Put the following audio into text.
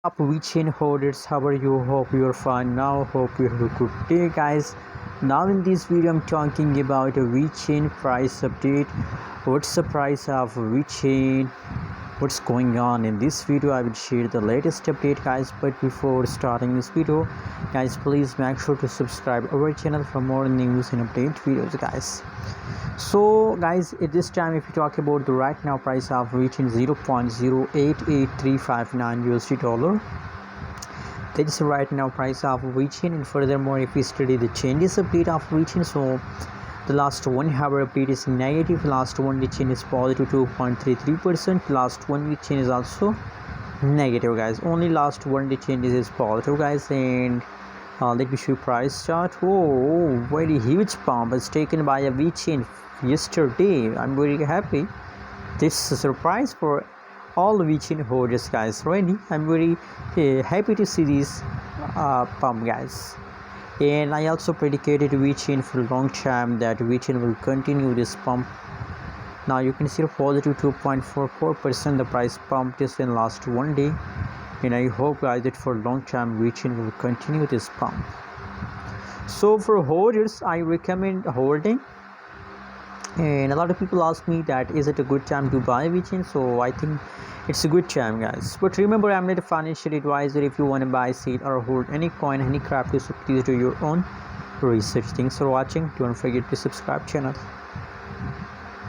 Up Vechain holders, how are you? Hope you're fine now. Hope you have a good day, guys. Now in this video I'm talking about a Vechain price update. What's the price of Vechain? What's going on in this video? I will share the latest update, guys. But before starting this video, guys, please make sure to subscribe our channel for more news and update videos, guys. So guys, at this time, if you talk about the right now price of Vechain 0.088359 USD dollar, that is right now price of Vechain. And furthermore, if we study the changes update of Vechain, so the last 1 hour update is negative, last one Vechain is positive 2.33%, last one Vechain is also negative, guys. Only last one Vechain is positive, guys. And let me show you price chart. Oh, very huge pump is taken by a Vechain yesterday. I'm very happy. This is a surprise for all Vechain holders, guys. Really, I'm very happy to see this pump, guys. And I also predicated Vechain for a long time that Vechain will continue this pump. Now you can see a positive 2.44% the price pump just in last one day. And I hope, guys, that for a long time Vechain will continue this pump. So for holders, I recommend holding. And a lot of people ask me that is it a good time to buy Vechain? So I think it's a good time, guys. But remember, I'm not a financial advisor. If you want to buy, sell, or hold any coin, any crypto, so please do your own research. Thanks for watching. Don't forget to subscribe channel.